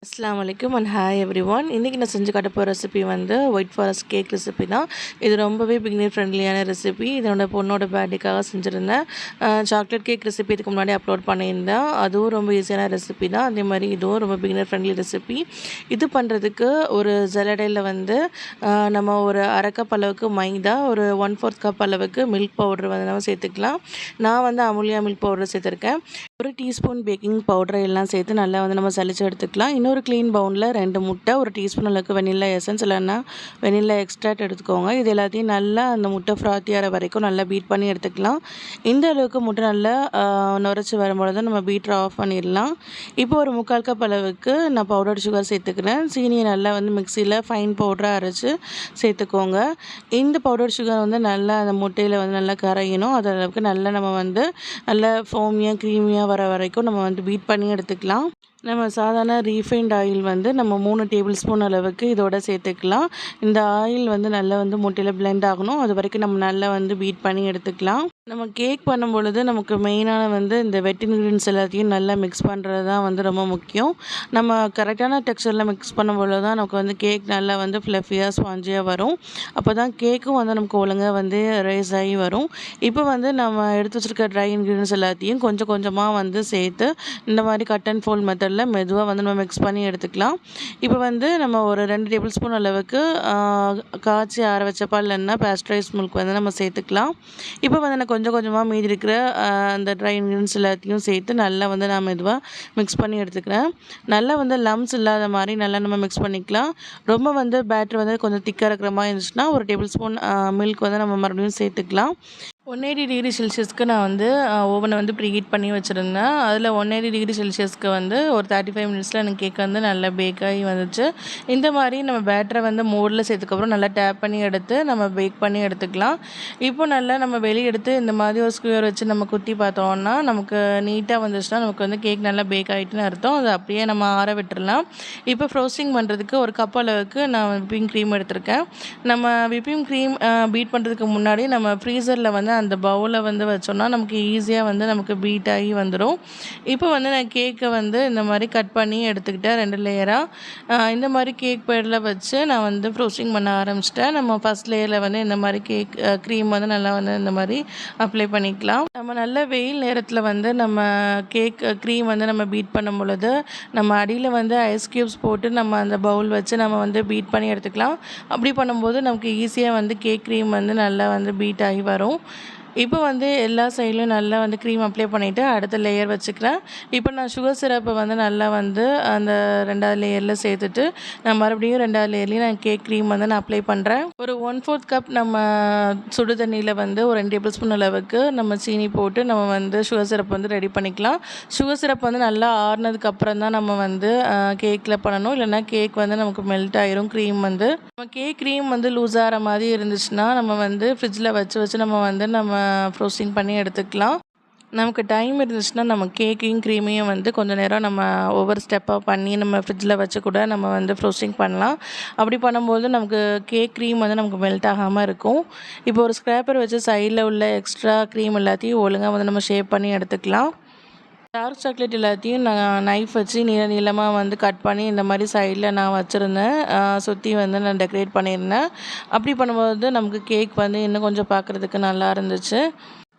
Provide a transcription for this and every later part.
அஸ்ஸலாமு அலைக்கும் and hi everyone. இன்றைக்கி நான் செஞ்சு காட்ட போகிற ரெசிபி வந்து ஒயிட் ஃபாரஸ்ட் கேக் ரெசிபி தான். இது ரொம்பவே பிகினர் ஃப்ரெண்ட்லியான ரெசிபி. இதனோட பொண்ணோட பர்த்டேக்காக செஞ்சுருந்தேன். சாக்லேட் கேக் ரெசிபி இதுக்கு முன்னாடி அப்லோட் பண்ணியிருந்தேன். அதுவும் ரொம்ப ஈஸியான ரெசிபி தான். அதே மாதிரி இதுவும் ரொம்ப பிகினர் ஃப்ரெண்ட்லி ரெசிபி. இது பண்ணுறதுக்கு ஒரு ஜல்லடையில் வந்து நம்ம ஒரு அரை கப் அளவுக்கு மைதா, ஒரு 1/4 கப் அளவுக்கு மில்க் பவுடர் வந்து நம்ம சேர்த்துக்கலாம். நான் வந்து அமுல்யா மில்க் பவுடர் சேர்த்துருக்கேன். ஒரு டீஸ்பூன் பேக்கிங் பவுடர் எல்லாம் சேர்த்து நல்லா வந்து நம்ம சலிச்சு எடுத்துக்கலாம். இன்னொரு க்ளீன் பவுலில் 2 முட்டை, ஒரு டீஸ்பூன் அளவுக்கு வெனிலா எசன்ஸ் இல்லைன்னா வெனிலா எக்ஸ்ட்ராக்ட் எடுத்துக்கோங்க. இது எல்லாத்தையும் நல்லா அந்த முட்டை ஃப்ராத்தியாகிற வரைக்கும் நல்லா பீட் பண்ணி எடுத்துக்கலாம். இந்த அளவுக்கு முட்டை நல்லா நுரைச்சி வரும்பொழுது நம்ம பீட்டரை ஆஃப் பண்ணிடலாம். இப்போ ஒரு 3/4 கப் அளவுக்கு நான் பவுடர் சுகர் சேர்த்துக்கிறேன். சீனியை நல்லா வந்து மிக்சியில் ஃபைன் பவுடராக அரைச்சி சேர்த்துக்கோங்க. இந்த பவுடர் சுகர் வந்து நல்லா அந்த முட்டையில் வந்து நல்லா கரையணும். அது அளவுக்கு நல்லா நம்ம வந்து நல்லா ஃபோமியாக க்ரீமியாக வர வரைக்கும் நம்ம வந்து பீட் பண்ணி எடுத்துக்கலாம். நம்ம சாதாரண ரீஃபைண்ட் ஆயில் வந்து நம்ம 3 டேபிள் ஸ்பூன் அளவுக்கு இதோட சேர்த்துக்கலாம். இந்த ஆயில் வந்து நல்லா வந்து முட்டையில் பிளெண்ட் ஆகணும். அது வரைக்கும் நம்ம நல்லா வந்து பீட் பண்ணி எடுத்துக்கலாம். நம்ம கேக் பண்ணும் பொழுது நமக்கு மெயினான வந்து இந்த வெட் இன்க்ரீடியன்ஸ் எல்லாத்தையும் நல்லா மிக்ஸ் பண்ணுறது தான் வந்து ரொம்ப முக்கியம். நம்ம கரெக்டான டெக்ஸ்சரில் மிக்ஸ் பண்ணும் பொழுது தான் நமக்கு வந்து கேக் நல்லா வந்து ஃப்ளஃபியாக ஸ்பாஞ்சியாக வரும். அப்போ தான் கேக்கும் வந்து நமக்கு ஒழுங்காக வந்து ரைஸ் ஆகி வரும். இப்போ வந்து நம்ம எடுத்து வச்சுருக்க ட்ரை இன்க்ரீடியன்ஸ் எல்லாத்தையும் கொஞ்சம் கொஞ்சமாக வந்து சேர்த்து இந்த மாதிரி கட் அண்ட் ஃபோல்ட் மெத்தடில் மெதுவாக வந்து நம்ம மிக்ஸ் பண்ணி எடுத்துக்கலாம். இப்போ வந்து நம்ம ஒரு 2 டேபிள் ஸ்பூன் அளவுக்கு காய்ச்சி ஆற வச்ச பால் இல்லைன்னா பேஸ்டரைஸ் மில்க் வந்து நம்ம சேர்த்துக்கலாம். இப்போ வந்து நான் கொஞ்சம் கொஞ்சமாக மீதி இருக்கிற அந்த ட்ரை இன்க்ரீடியன்ஸ் எல்லாத்தையும் சேர்த்து நல்லா வந்து நான் மெதுவாக மிக்ஸ் பண்ணி எடுத்துக்கிறேன். நல்லா வந்து லம்ஸ் இல்லாத மாதிரி நல்லா நம்ம மிக்ஸ் பண்ணிக்கலாம். ரொம்ப வந்து பேட்டர் வந்து கொஞ்சம் திக்காக இருக்கிற மாதிரி இருந்துச்சுன்னா ஒரு டேபிள் ஸ்பூன் மில்க் வந்து நம்ம மறுபடியும் சேர்த்துக்கலாம். 180 டிகிரி செல்சியஸ்க்கு நான் வந்து ஓவனை வந்து ப்ரீஹீட் பண்ணி வச்சுருந்தேன். அதில் 180 டிகிரி செல்சியஸ்க்கு வந்து ஒரு 35 மினிட்ஸில் எனக்கு கேக் வந்து நல்லா பேக் ஆகி வந்துச்சு. இந்த மாதிரி நம்ம பேட்டரை வந்து மோடில் சேர்த்துக்கப்புறம் நல்லா டேப் பண்ணி எடுத்து நம்ம பேக் பண்ணி எடுத்துக்கலாம். இப்போ நல்லா நம்ம வெளியே எடுத்து இந்த மாதிரி ஒரு ஸ்க்யூர் வச்சு நம்ம குத்தி பார்த்தோம்னா நமக்கு நீட்டாக வந்துச்சுன்னா நமக்கு வந்து கேக் நல்லா பேக் ஆகிட்டுன்னு அர்த்தம். அதை அப்படியே நம்ம ஆற விட்டுடலாம். இப்போ ஃப்ரோஸ்டிங் பண்ணுறதுக்கு ஒரு கப் அளவுக்கு நான் விப்பிங் க்ரீம் எடுத்திருக்கேன். நம்ம விப்பிங் க்ரீம் பீட் பண்ணுறதுக்கு முன்னாடி நம்ம ஃப்ரீசரில் வந்து அந்த பவுலை வந்து வச்சோம்னா நமக்கு ஈஸியாக வந்து நமக்கு பீட் ஆகி வந்துடும். இப்போ வந்து நான் கேக்கை வந்து இந்த மாதிரி கட் பண்ணி எடுத்துக்கிட்டேன் 2 லேயராக. இந்த மாதிரி கேக் பேடில் வச்சு நான் வந்து ஃப்ரோஸ்டிங் பண்ண ஆரம்பிச்சிட்டேன். நம்ம ஃபஸ்ட் லேயரில் வந்து இந்த மாதிரி கேக் க்ரீம் வந்து நல்லா வந்து இந்த மாதிரி அப்ளை பண்ணிக்கலாம். நம்ம நல்ல வெயில் நேரத்தில் வந்து நம்ம கேக் க்ரீம் வந்து நம்ம பீட் பண்ணும் பொழுது நம்ம அடியில் வந்து ஐஸ் க்யூப்ஸ் போட்டு நம்ம அந்த பவுல் வச்சு நம்ம வந்து பீட் பண்ணி எடுத்துக்கலாம். அப்படி பண்ணும்போது நமக்கு ஈஸியாக வந்து கேக் க்ரீம் வந்து நல்லா வந்து பீட் ஆகி வரும். இப்போ வந்து எல்லா சைட்லையும் நல்லா வந்து க்ரீம் அப்ளை பண்ணிவிட்டு அடுத்த லேயர் வச்சுக்கிறேன். இப்போ நான் சுகர் சிரப்பை வந்து நல்லா வந்து அந்த 2வது லேயரில் சேர்த்துட்டு நான் மறுபடியும் 2வது லேயர்லேயும் நான் கேக் க்ரீம் வந்து நான் அப்ளை பண்ணுறேன். ஒரு 1/4 கப் நம்ம சுடு தண்ணியில் வந்து ஒரு 2 டேபிள் ஸ்பூன் அளவுக்கு நம்ம சீனி போட்டு நம்ம வந்து சுகர் சிரப் வந்து ரெடி பண்ணிக்கலாம். சுகர் சிரப் வந்து நல்லா ஆறுனதுக்கப்புறம் தான் நம்ம வந்து கேக்கில் பண்ணணும். இல்லைன்னா கேக் வந்து நமக்கு மெல்ட் ஆயிரும். நம்ம கேக் க்ரீம் வந்து லூஸ் ஆகிற மாதிரி இருந்துச்சுன்னா நம்ம வந்து ஃப்ரிட்ஜில் வச்சு நம்ம ஃப்ரோஸ்டிங் பண்ணி எடுத்துக்கலாம். நமக்கு டைம் இருந்துச்சுன்னா நம்ம கேக்கையும் க்ரீமையும் வந்து கொஞ்சம் நேரம் நம்ம ஒவ்வொரு ஸ்டெப்பாக பண்ணி நம்ம ஃப்ரிட்ஜில் வச்சு கூட நம்ம வந்து ஃப்ரோஸ்டிங் பண்ணலாம். அப்படி பண்ணும்போது நமக்கு கேக் க்ரீம் வந்து நமக்கு மெல்ட் ஆகாமல் இருக்கும். இப்போ ஒரு ஸ்க்ராப்பர் வச்சு சைடில் உள்ள எக்ஸ்ட்ரா க்ரீம் எல்லாத்தையும் ஒழுங்காக வந்து நம்ம ஷேப் பண்ணி எடுத்துக்கலாம். டார்க் சாக்லேட் எல்லாத்தையும் நான் நைஃப் வச்சு நீளமாக வந்து கட் பண்ணி இந்த மாதிரி சைடில் நான் வச்சுருந்தேன். சுற்றி வந்து நான் டெக்கரேட் பண்ணியிருந்தேன். அப்படி பண்ணும்போது நமக்கு கேக் வந்து இன்னும் கொஞ்சம் பார்க்குறதுக்கு நல்லா இருந்துச்சு.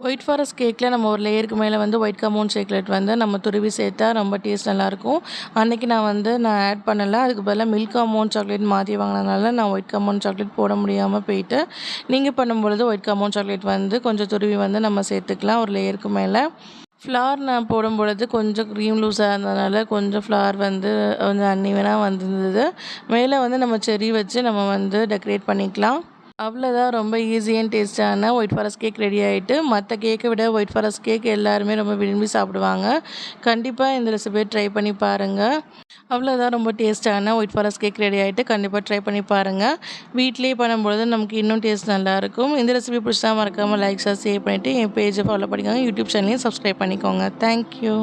ஒயிட் ஃபாரஸ்ட் கேக்கில் நம்ம ஒரு லேயருக்கு மேலே வந்து ஒயிட் கமோன் சாக்லேட் வந்து நம்ம துருவி சேர்த்தா ரொம்ப டேஸ்ட் நல்லாயிருக்கும். அன்றைக்கி நான் ஆட் பண்ணலை. அதுக்கு பதிலாக மில்க் கமோன் சாக்லேட் மாற்றி வாங்கினதுனால நான் ஒயிட் கமோன் சாக்லேட் போட முடியாமல் போயிட்டு. நீங்கள் பண்ணும்பொழுது ஒயிட் கமோன் சாக்லேட் வந்து கொஞ்சம் துருவி வந்து நம்ம சேர்த்துக்கலாம் ஒரு லேயருக்கு மேலே. ஃப்ளார் நான் போடும்பொழுது கொஞ்சம் க்ரீம் லூஸாக இருந்ததுனால கொஞ்சம் ஃப்ளார் வந்து கொஞ்சம் அன்ஈவனாக வந்திருந்தது. மேலே வந்து நம்ம செர்ரி வச்சு நம்ம வந்து டெக்கரேட் பண்ணிக்கலாம். அவ்வளோதான், ரொம்ப ஈஸி அண்ட் டேஸ்ட்டான ஒயிட் ஃபாரஸ்ட் கேக் ரெடி ஆகிட்டு. மற்ற கேக்கை விட ஒயிட் ஃபாரஸ்ட் கேக் எல்லாருமே ரொம்ப விரும்பி சாப்பிடுவாங்க. கண்டிப்பாக இந்த ரெசிபியை ட்ரை பண்ணி பாருங்கள். அவ்வளோதான், ரொம்ப டேஸ்ட்டான ஒயிட் ஃபாரஸ்ட் கேக் ரெடி ஆகிட்டு. கண்டிப்பாக ட்ரை பண்ணி பாருங்கள். வீட்டிலேயே பண்ணும்பொழுது நமக்கு இன்னும் டேஸ்ட் நல்லாயிருக்கும். இந்த ரெசிபி பிடிச்சா மறக்காமல் லைக் ஷேர் பண்ணிவிட்டு என் பேஜை ஃபாலோ பண்ணிக்கோங்க. யூடியூப் சேனலையும் சப்ஸ்கிரைப் பண்ணிக்கோங்க. தேங்க்யூ.